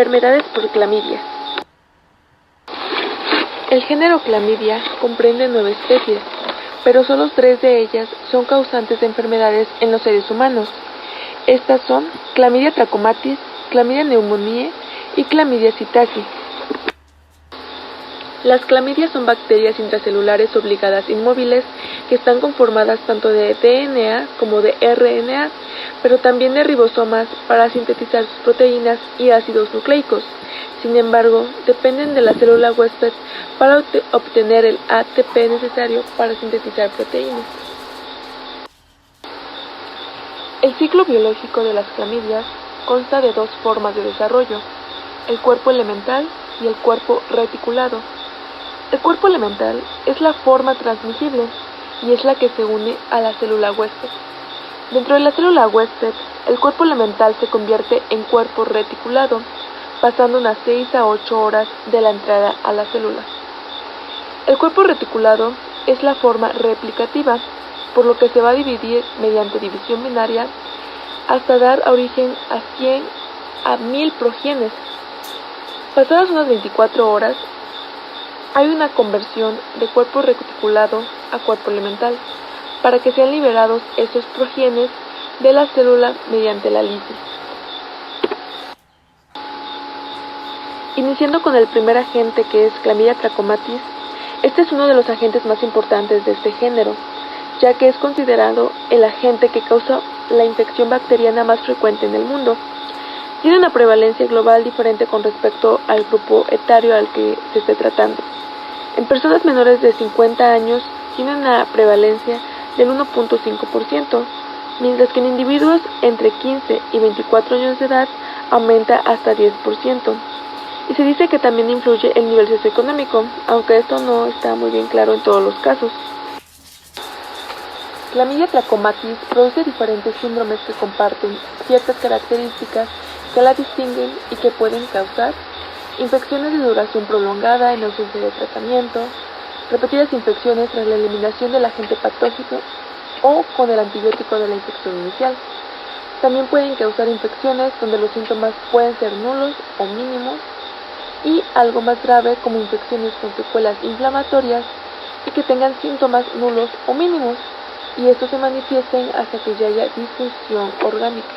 Enfermedades por clamidia. El género Clamidia comprende 9 especies, pero solo 3 de ellas son causantes de enfermedades en los seres humanos. Estas son Clamidia trachomatis, Clamidia pneumoniae y Clamidia psittaci. Las clamidias son bacterias intracelulares obligadas inmóviles que están conformadas tanto de DNA como de RNA, pero también de ribosomas para sintetizar sus proteínas y ácidos nucleicos. Sin embargo, dependen de la célula huésped para obtener el ATP necesario para sintetizar proteínas. El ciclo biológico de las clamidias consta de 2 formas de desarrollo: el cuerpo elemental y el cuerpo reticulado. El cuerpo elemental es la forma transmisible y es la que se une a la célula huésped. Dentro de la célula huésped, el cuerpo elemental se convierte en cuerpo reticulado, pasando unas 6 a 8 horas de la entrada a la célula. El cuerpo reticulado es la forma replicativa, por lo que se va a dividir mediante división binaria hasta dar origen a 100 a 1000 progenes. Pasadas unas 24 horas, hay una conversión de cuerpo reticulado a cuerpo elemental, para que sean liberados esos progenes de la célula mediante la lisis. Iniciando con el primer agente, que es Clamidia trachomatis, este es uno de los agentes más importantes de este género, ya que es considerado el agente que causa la infección bacteriana más frecuente en el mundo. Tiene una prevalencia global diferente con respecto al grupo etario al que se esté tratando. En personas menores de 50 años tiene una prevalencia del 1.5%, mientras que en individuos entre 15 y 24 años de edad aumenta hasta 10%. Y se dice que también influye el nivel socioeconómico, aunque esto no está muy bien claro en todos los casos. Clamidia trachomatis produce diferentes síndromes que comparten ciertas características que la distinguen y que pueden causar infecciones de duración prolongada en ausencia de tratamiento, repetidas infecciones tras la eliminación del agente patógeno o con el antibiótico de la infección inicial. También pueden causar infecciones donde los síntomas pueden ser nulos o mínimos, y algo más grave como infecciones con secuelas inflamatorias y que tengan síntomas nulos o mínimos, y estos se manifiesten hasta que ya haya disfunción orgánica.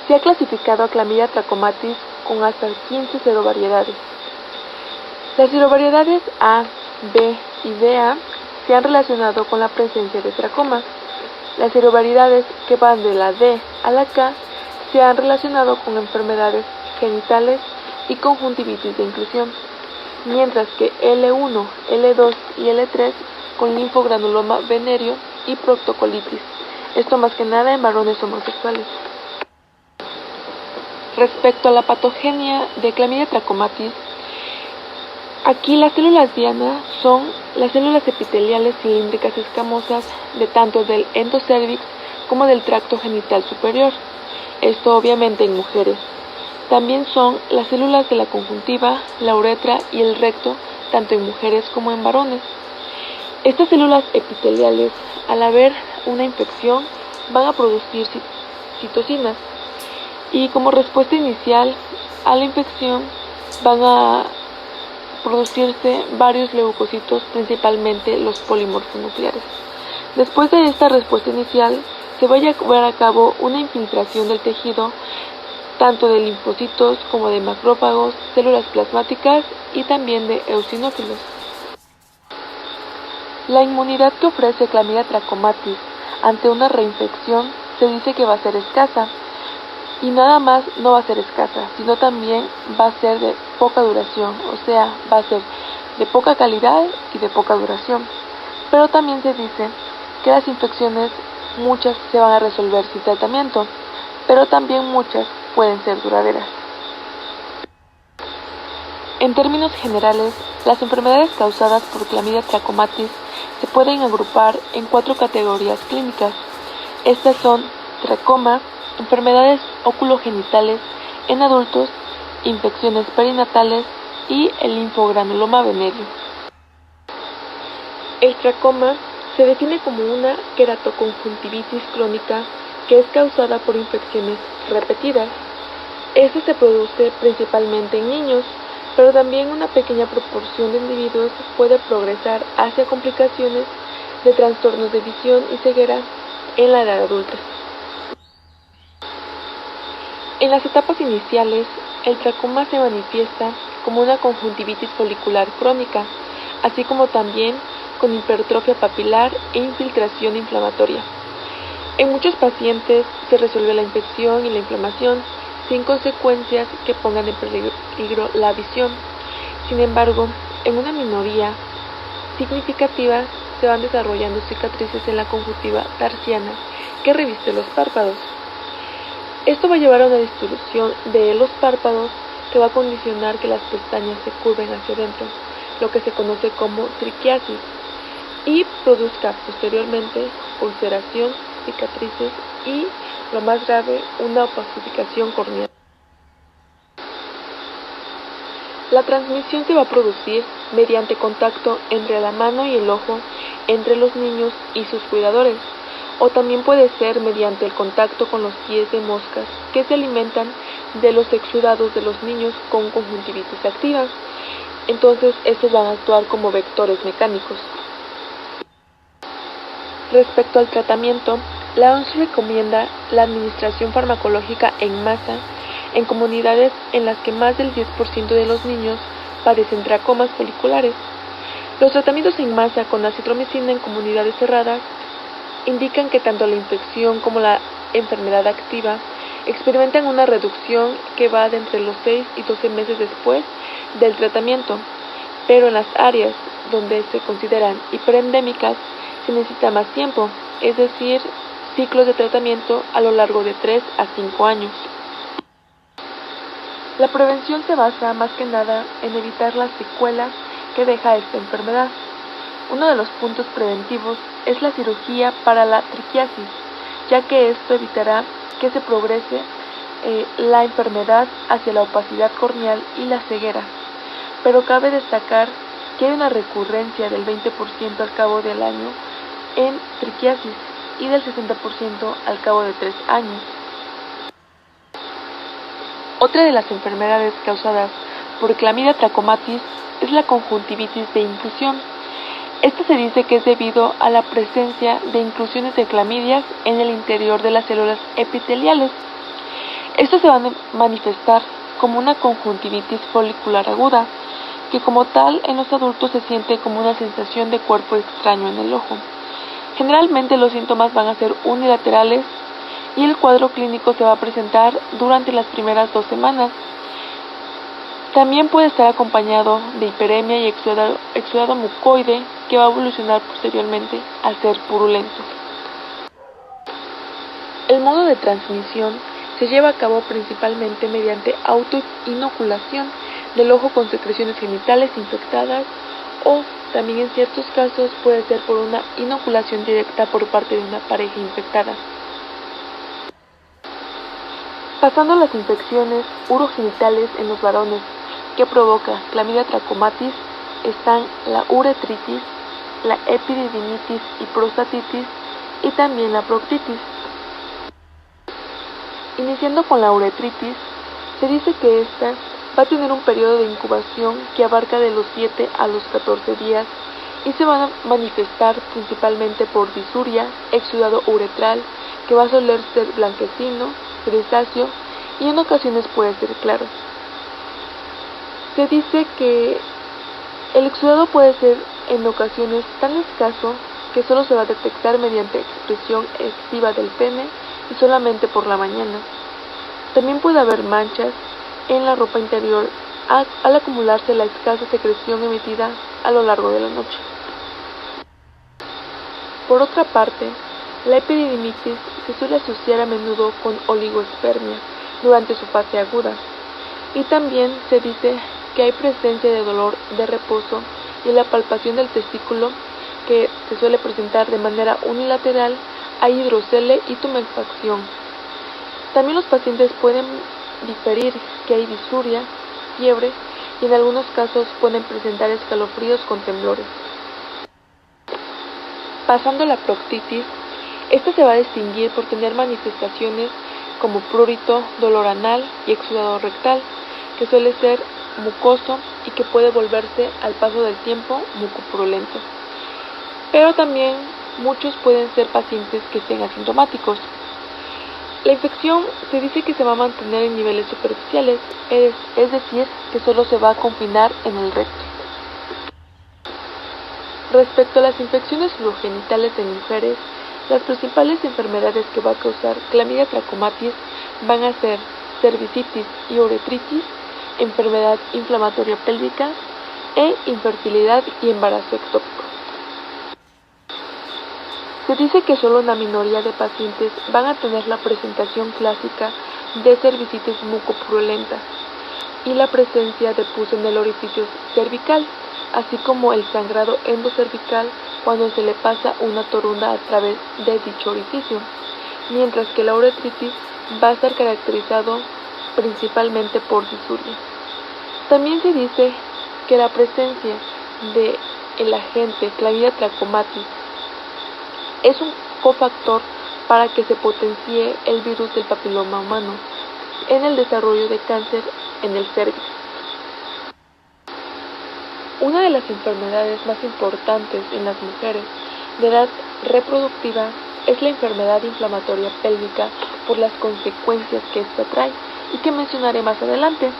Se ha clasificado a Clamidia trachomatis con hasta 15 serovariedades. Las serovariedades A, B y DA se han relacionado con la presencia de tracoma. Las serovariedades que van de la D a la K se han relacionado con enfermedades genitales y conjuntivitis de inclusión, mientras que L1, L2 y L3 con linfogranuloma venéreo y proctocolitis, esto más que nada en varones homosexuales. Respecto a la patogenia de Clamidia trachomatis, aquí las células diana son las células epiteliales cilíndricas escamosas de tanto del endocervix como del tracto genital superior, esto obviamente en mujeres. También son las células de la conjuntiva, la uretra y el recto, tanto en mujeres como en varones. Estas células epiteliales, al haber una infección, van a producir citocinas, y como respuesta inicial a la infección van a producirse varios leucocitos, principalmente los polimorfonucleares. Después de esta respuesta inicial, se va a llevar a cabo una infiltración del tejido, tanto de linfocitos como de macrófagos, células plasmáticas y también de eosinófilos. La inmunidad que ofrece Clamidia trachomatis ante una reinfección se dice que va a ser escasa, y nada más no va a ser escasa, sino también va a ser de poca duración, o sea, va a ser de poca calidad y de poca duración. Pero también se dice que las infecciones, muchas se van a resolver sin tratamiento, pero también muchas pueden ser duraderas. En términos generales, las enfermedades causadas por Clamidia trachomatis se pueden agrupar en 4 categorías clínicas. Estas son tracoma, enfermedades oculogenitales en adultos, infecciones perinatales y el linfogranuloma venéreo. El tracoma se define como una queratoconjuntivitis crónica que es causada por infecciones repetidas. Esto se produce principalmente en niños, pero también una pequeña proporción de individuos puede progresar hacia complicaciones de trastornos de visión y ceguera en la edad adulta. En las etapas iniciales, el tracoma se manifiesta como una conjuntivitis folicular crónica, así como también con hipertrofia papilar e infiltración inflamatoria. En muchos pacientes se resuelve la infección y la inflamación sin consecuencias que pongan en peligro la visión. Sin embargo, en una minoría significativa se van desarrollando cicatrices en la conjuntiva tarsiana que reviste los párpados. Esto va a llevar a una distorsión de los párpados que va a condicionar que las pestañas se curven hacia adentro, lo que se conoce como triquiasis, y produzca posteriormente ulceración, cicatrices y, lo más grave, una opacificación corneal. La transmisión se va a producir mediante contacto entre la mano y el ojo entre los niños y sus cuidadores, o también puede ser mediante el contacto con los pies de moscas que se alimentan de los exudados de los niños con conjuntivitis activa. Entonces, estos van a actuar como vectores mecánicos. Respecto al tratamiento, la OMS recomienda la administración farmacológica en masa en comunidades en las que más del 10% de los niños padecen tracomas foliculares. Los tratamientos en masa con acitromicina en comunidades cerradas indican que tanto la infección como la enfermedad activa experimentan una reducción que va de entre los 6 y 12 meses después del tratamiento, pero en las áreas donde se consideran hiperendémicas se necesita más tiempo, es decir, ciclos de tratamiento a lo largo de 3 a 5 años. La prevención se basa más que nada en evitar las secuelas que deja esta enfermedad. Uno de los puntos preventivos es la cirugía para la triquiasis, ya que esto evitará que se progrese la enfermedad hacia la opacidad corneal y la ceguera. Pero cabe destacar que hay una recurrencia del 20% al cabo del año en triquiasis y del 60% al cabo de 3 años. Otra de las enfermedades causadas por Clamidia trachomatis es la conjuntivitis de inclusión. Esto se dice que es debido a la presencia de inclusiones de clamidias en el interior de las células epiteliales. Esto se va a manifestar como una conjuntivitis folicular aguda, que como tal en los adultos se siente como una sensación de cuerpo extraño en el ojo. Generalmente los síntomas van a ser unilaterales y el cuadro clínico se va a presentar durante las primeras 2 semanas. También puede estar acompañado de hiperemia y exudado mucoide, que va a evolucionar posteriormente a ser purulento. El modo de transmisión se lleva a cabo principalmente mediante autoinoculación del ojo con secreciones genitales infectadas, o también en ciertos casos puede ser por una inoculación directa por parte de una pareja infectada. Pasando a las infecciones urogenitales en los varones que provoca Clamidia trachomatis, están la uretritis, la epididimitis y prostatitis, y también la proctitis. Iniciando con la uretritis, se dice que esta va a tener un periodo de incubación que abarca de los 7 a los 14 días y se van a manifestar principalmente por disuria, exudado uretral, que va a soler ser blanquecino, grisáceo y en ocasiones puede ser claro. Se dice que el exudado puede ser en ocasiones tan escaso que solo se va a detectar mediante expresión excesiva del pene y solamente por la mañana. También puede haber manchas en la ropa interior al acumularse la escasa secreción emitida a lo largo de la noche. Por otra parte, la epididimitis se suele asociar a menudo con oligoespermia durante su fase aguda, y también se dice que hay presencia de dolor de reposo y la palpación del testículo, que se suele presentar de manera unilateral, hay hidrocele y tumefacción. También los pacientes pueden diferir que hay disuria, fiebre y en algunos casos pueden presentar escalofríos con temblores. Pasando a la proctitis, Esta se va a distinguir por tener manifestaciones como prurito, dolor anal y exudado rectal, que suele ser mucoso y que puede volverse al paso del tiempo mucopurulento. Pero también muchos pueden ser pacientes que estén asintomáticos. La infección se dice que se va a mantener en niveles superficiales, es decir, que solo se va a confinar en el recto. Respecto a las infecciones urogenitales en mujeres, las principales enfermedades que va a causar Clamidia trachomatis van a ser cervicitis y uretritis, enfermedad inflamatoria pélvica e infertilidad y embarazo ectópico. Se dice que solo una minoría de pacientes van a tener la presentación clásica de cervicitis mucopurulenta y la presencia de pus en el orificio cervical, así como el sangrado endocervical cuando se le pasa una torunda a través de dicho orificio, mientras que la uretritis va a estar caracterizado principalmente por disuria. También se dice que la presencia de el agente Clamidia trachomatis es un cofactor para que se potencie el virus del papiloma humano en el desarrollo de cáncer en el cervix. Una de las enfermedades más importantes en las mujeres de edad reproductiva es la enfermedad inflamatoria pélvica por las consecuencias que esta trae y que mencionaré más adelante.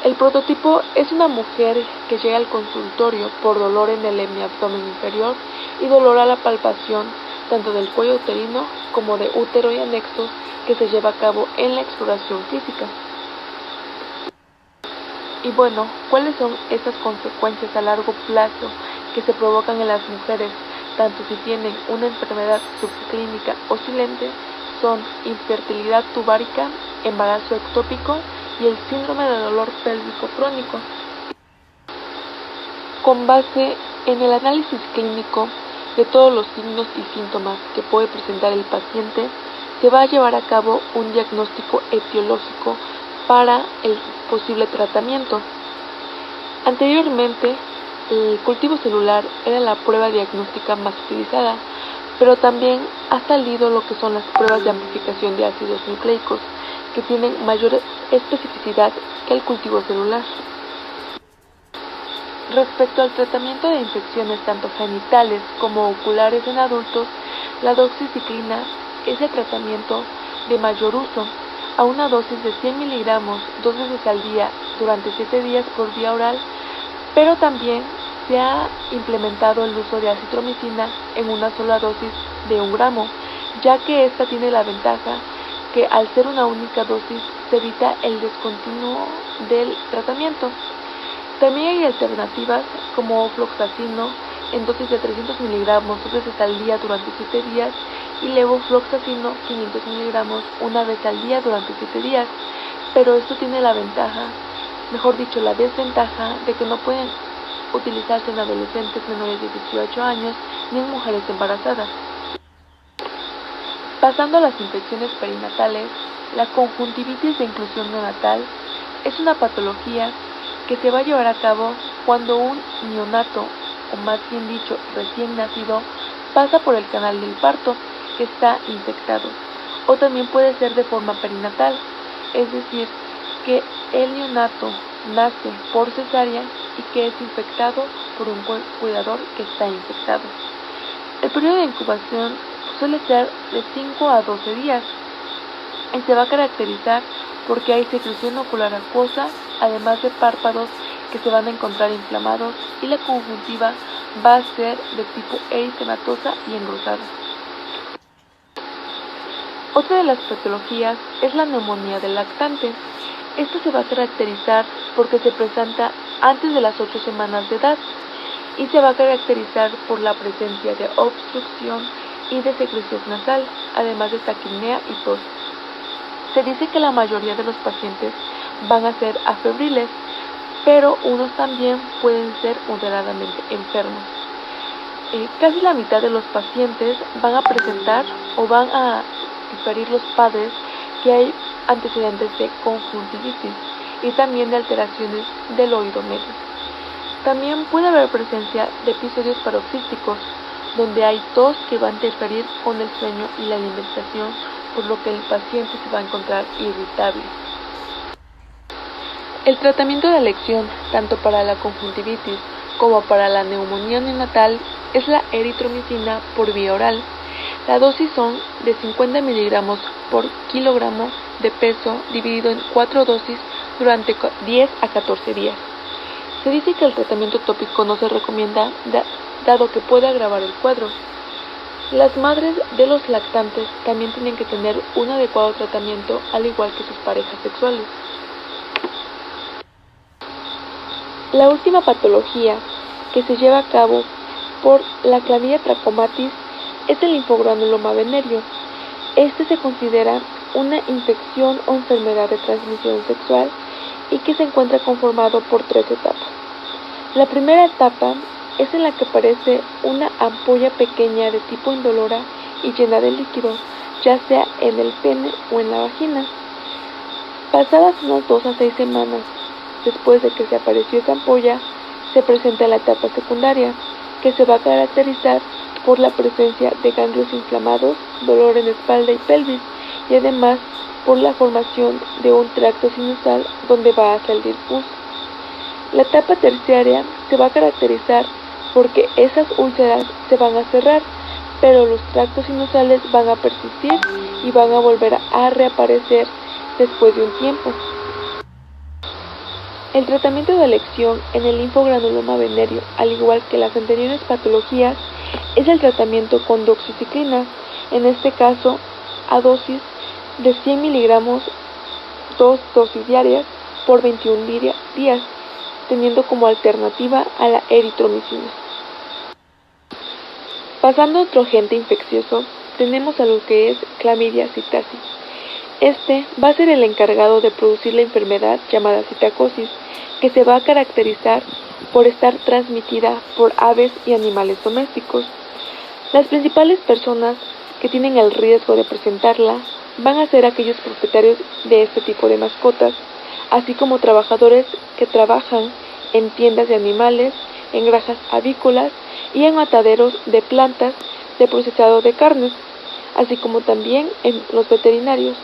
El prototipo es una mujer que llega al consultorio por dolor en el hemiabdomen inferior y dolor a la palpación tanto del cuello uterino como de útero y anexos que se lleva a cabo en la exploración física. Y bueno, ¿cuáles son esas consecuencias a largo plazo que se provocan en las mujeres, tanto si tienen una enfermedad subclínica o silente? Son infertilidad tubárica, embarazo ectópico y el síndrome de dolor pélvico crónico. Con base en el análisis clínico de todos los signos y síntomas que puede presentar el paciente, se va a llevar a cabo un diagnóstico etiológico para el posible tratamiento. Anteriormente, el cultivo celular era la prueba diagnóstica más utilizada, pero también ha salido lo que son las pruebas de amplificación de ácidos nucleicos, que tienen mayor especificidad que el cultivo celular. Respecto al tratamiento de infecciones tanto genitales como oculares en adultos, la doxiciclina es el tratamiento de mayor uso, a una dosis de 100 miligramos 2 veces al día durante 7 días por vía oral, pero también se ha implementado el uso de acitromicina en una sola dosis de 1 gramo, ya que esta tiene la ventaja que al ser una única dosis se evita el descontinuo del tratamiento. También hay alternativas como ofloxacino en dosis de 300 miligramos 2 veces al día durante 7 días y levofloxacino 500 miligramos una vez al día durante 7 días, pero esto tiene la ventaja, mejor dicho la desventaja, de que no pueden utilizarse en adolescentes menores de 18 años ni en mujeres embarazadas. Pasando a las infecciones perinatales, la conjuntivitis de inclusión neonatal es una patología que se va a llevar a cabo cuando un neonato, o más bien dicho recién nacido, pasa por el canal del parto que está infectado, o también puede ser de forma perinatal, es decir, que el neonato nace por cesárea y que es infectado por un cuidador que está infectado. El periodo de incubación suele ser de 5 a 12 días y se va a caracterizar porque hay secreción ocular acuosa, además de párpados que se van a encontrar inflamados, y la conjuntiva va a ser de tipo eritematosa y engrosada. Otra de las patologías es la neumonía del lactante. Esta se va a caracterizar porque se presenta antes de las 8 semanas de edad y se va a caracterizar por la presencia de obstrucción y de secreción nasal, además de taquipnea y tos. Se dice que la mayoría de los pacientes van a ser afebriles, pero unos también pueden ser moderadamente enfermos. Casi la mitad de los pacientes van a presentar o van a diferir los padres que hay antecedentes de conjuntivitis y también de alteraciones del oído medio. También puede haber presencia de episodios paroxísticos, donde hay tos que va a interferir con el sueño y la alimentación, por lo que el paciente se va a encontrar irritable. El tratamiento de elección, tanto para la conjuntivitis como para la neumonía neonatal, es la eritromicina por vía oral. La dosis son de 50 miligramos por kilogramo de peso dividido en 4 dosis durante 10 a 14 días. Se dice que el tratamiento tópico no se recomienda dado que puede agravar el cuadro. Las madres de los lactantes también tienen que tener un adecuado tratamiento al igual que sus parejas sexuales. La última patología que se lleva a cabo por la Chlamydia trachomatis es el linfogranuloma venérea. Este se considera una infección o enfermedad de transmisión sexual y que se encuentra conformado por 3 etapas. La primera etapa es en la que aparece una ampolla pequeña de tipo indolora y llena de líquido, ya sea en el pene o en la vagina. Pasadas unas 2 a 6 semanas después de que se apareció esa ampolla, se presenta la etapa secundaria, que se va a caracterizar por la presencia de ganglios inflamados, dolor en espalda y pelvis, y además por la formación de un tracto sinusal donde va a salir pus. La etapa terciaria se va a caracterizar porque esas úlceras se van a cerrar, pero los tractos sinusales van a persistir y van a volver a reaparecer después de un tiempo. El tratamiento de elección en el linfogranuloma venérea, al igual que las anteriores patologías, es el tratamiento con doxiciclina, en este caso a dosis de 100 miligramos, 2 dosis diarias por 21 días, teniendo como alternativa a la eritromicina. Pasando a otro agente infeccioso, tenemos a lo que es Chlamydia psittaci. Este va a ser el encargado de producir la enfermedad llamada psittacosis, que se va a caracterizar por estar transmitida por aves y animales domésticos. Las principales personas que tienen el riesgo de presentarla van a ser aquellos propietarios de este tipo de mascotas, así como trabajadores que trabajan en tiendas de animales, en granjas avícolas y en mataderos de plantas de procesado de carnes, así como también en los veterinarios.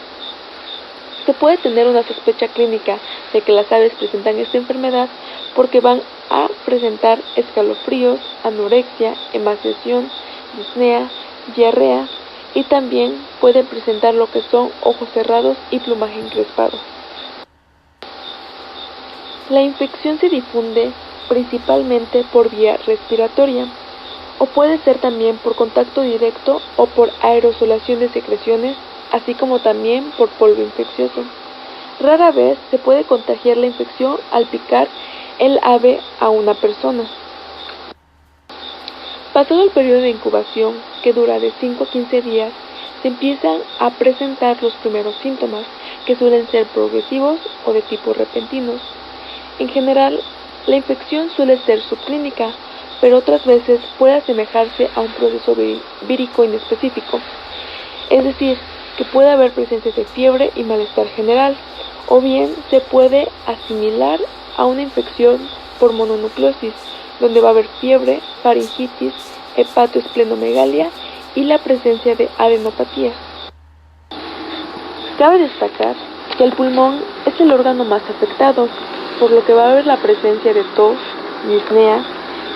Se puede tener una sospecha clínica de que las aves presentan esta enfermedad porque van a presentar escalofríos, anorexia, emaciación, disnea, diarrea y también pueden presentar lo que son ojos cerrados y plumaje encrespado. La infección se difunde principalmente por vía respiratoria o puede ser también por contacto directo o por aerosolación de secreciones, así como también por polvo infeccioso. Rara vez se puede contagiar la infección al picar el ave a una persona. Pasado el periodo de incubación, que dura de 5 a 15 días, se empiezan a presentar los primeros síntomas, que suelen ser progresivos o de tipo repentinos. En general, la infección suele ser subclínica, pero otras veces puede asemejarse a un proceso vírico inespecífico, es decir, que puede haber presencia de fiebre y malestar general, o bien se puede asimilar a una infección por mononucleosis, donde va a haber fiebre, faringitis, hepatoesplenomegalia y la presencia de adenopatía. Cabe destacar que el pulmón es el órgano más afectado, por lo que va a haber la presencia de tos, disnea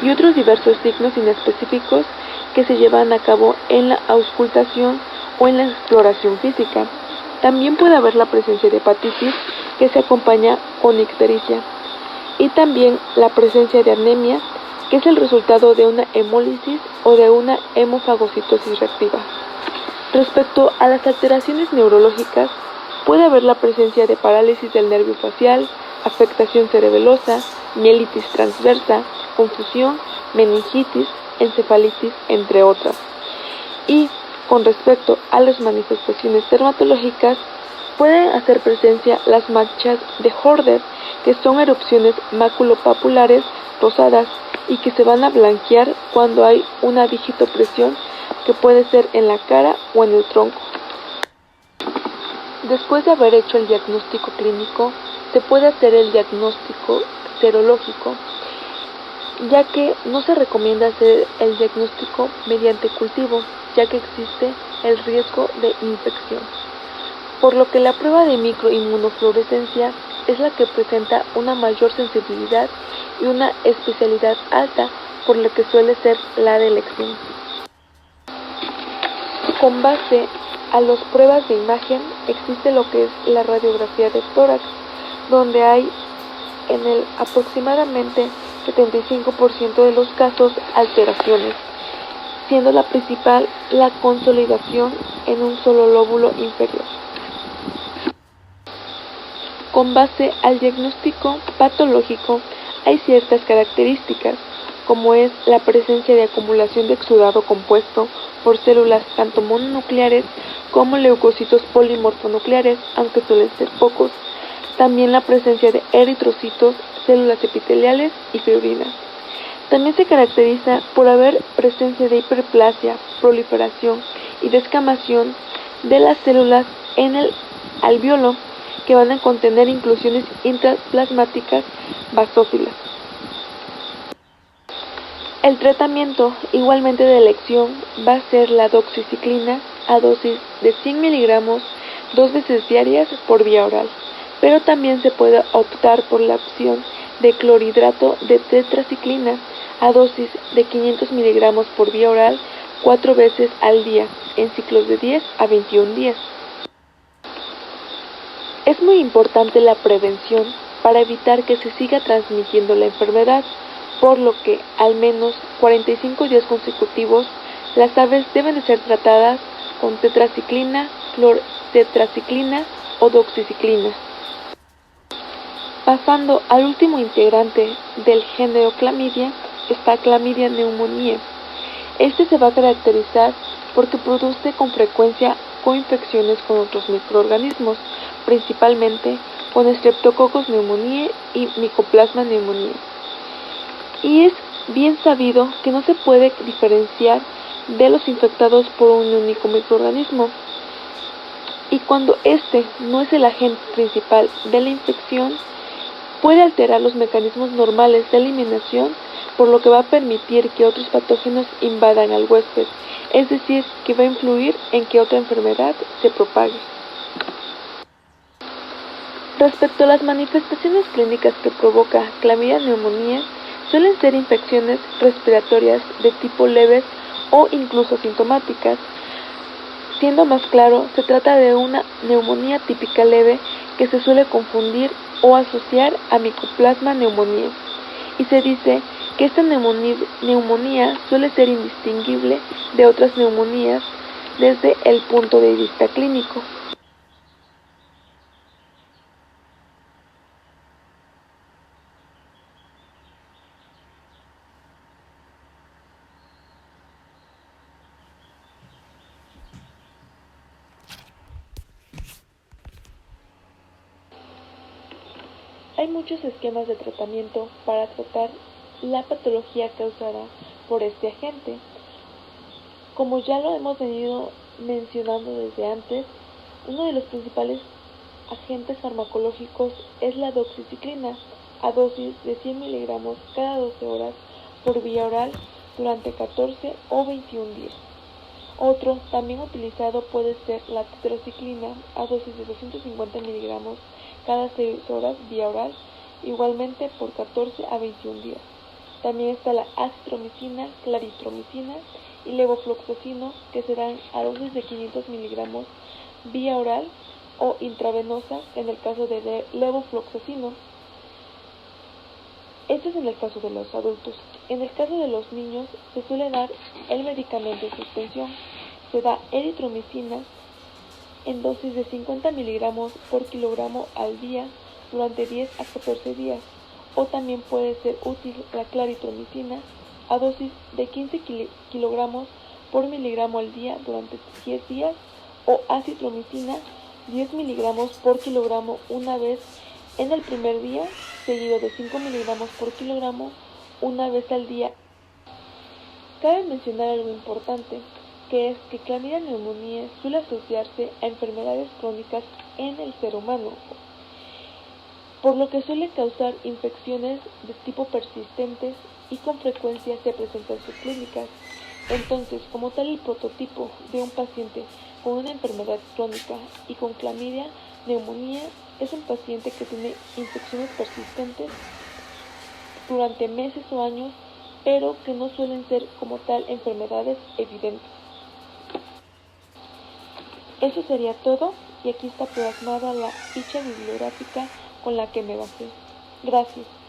y otros diversos signos inespecíficos que se llevan a cabo en la auscultación o en la exploración física. También puede haber la presencia de hepatitis que se acompaña con ictericia y también la presencia de anemia, que es el resultado de una hemólisis o de una hemofagocitosis reactiva. Respecto a las alteraciones neurológicas, puede haber la presencia de parálisis del nervio facial, afectación cerebelosa, mielitis transversa, confusión, meningitis, encefalitis, entre otras. Y con respecto a las manifestaciones dermatológicas, pueden hacer presencia las manchas de Horder, que son erupciones maculopapulares rosadas y que se van a blanquear cuando hay una digitopresión, que puede ser en la cara o en el tronco. Después de haber hecho el diagnóstico clínico, se puede hacer el diagnóstico serológico, ya que no se recomienda hacer el diagnóstico mediante cultivo, ya que existe el riesgo de infección, por lo que la prueba de microinmunofluorescencia es la que presenta una mayor sensibilidad y una especialidad alta, por lo que suele ser la de elección. Con base a las pruebas de imagen existe lo que es la radiografía de tórax, donde hay en el aproximadamente 75% de los casos alteraciones, siendo la principal la consolidación en un solo lóbulo inferior. Con base al diagnóstico patológico hay ciertas características, como es la presencia de acumulación de exudado compuesto por células tanto mononucleares como leucocitos polimorfonucleares, aunque suelen ser pocos. También la presencia de eritrocitos, células epiteliales y fibrina. También se caracteriza por haber presencia de hiperplasia, proliferación y descamación de las células en el alveolo, que van a contener inclusiones intraplasmáticas basófilas. El tratamiento, igualmente de elección, va a ser la doxiciclina a dosis de 100 miligramos 2 veces diarias por vía oral, pero también se puede optar por la opción de clorhidrato de tetraciclina a dosis de 500 miligramos por vía oral 4 veces al día, en ciclos de 10 a 21 días. Es muy importante la prevención para evitar que se siga transmitiendo la enfermedad, por lo que al menos 45 días consecutivos las aves deben de ser tratadas con tetraciclina, clortetraciclina o doxiciclina. Pasando al último integrante del género Clamidia, está Clamidia pneumoniae. Este se va a caracterizar porque produce con frecuencia coinfecciones con otros microorganismos, principalmente con Streptococcus pneumoniae y Mycoplasma pneumoniae. Y es bien sabido que no se puede diferenciar de los infectados por un único microorganismo. Y cuando este no es el agente principal de la infección, puede alterar los mecanismos normales de eliminación, por lo que va a permitir que otros patógenos invadan al huésped, es decir, que va a influir en que otra enfermedad se propague. Respecto a las manifestaciones clínicas que provoca Clamidia pneumoniae, suelen ser infecciones respiratorias de tipo leves o incluso sintomáticas. Siendo más claro, se trata de una neumonía típica leve que se suele confundir o asociar a Mycoplasma pneumoniae, y se dice que esta neumonía suele ser indistinguible de otras neumonías desde el punto de vista clínico. Hay muchos esquemas de tratamiento para tratar la patología causada por este agente. Como ya lo hemos venido mencionando desde antes, uno de los principales agentes farmacológicos es la doxiciclina a dosis de 100 miligramos cada 12 horas por vía oral durante 14 o 21 días. Otro también utilizado puede ser la tetraciclina a dosis de 250 miligramos cada 6 horas vía oral, igualmente por 14 a 21 días. También está la acitromicina, claritromicina y levofloxacino, que se dan a dosis de 500 miligramos vía oral o intravenosa en el caso de levofloxacino. Esto es en el caso de los adultos. En el caso de los niños se suele dar el medicamento en suspensión. Se da eritromicina en dosis de 50 miligramos por kilogramo al día durante 10 a 14 días. O también puede ser útil la claritromicina a dosis de 15 kilogramos por miligramo al día durante 10 días, o acitromicina 10 miligramos por kilogramo una vez en el primer día, seguido de 5 miligramos por kilogramo una vez al día. Cabe mencionar algo importante, que es que Clamidia pneumoniae suele asociarse a enfermedades crónicas en el ser humano. por lo que suele causar infecciones de tipo persistentes y con frecuencia se presenta en sus clínicas. Entonces, como tal, el prototipo de un paciente con una enfermedad crónica y con clamidia, neumonía, es un paciente que tiene infecciones persistentes durante meses o años, pero que no suelen ser como tal enfermedades evidentes. Eso sería todo, y aquí está plasmada la ficha bibliográfica con la que me basé. Gracias.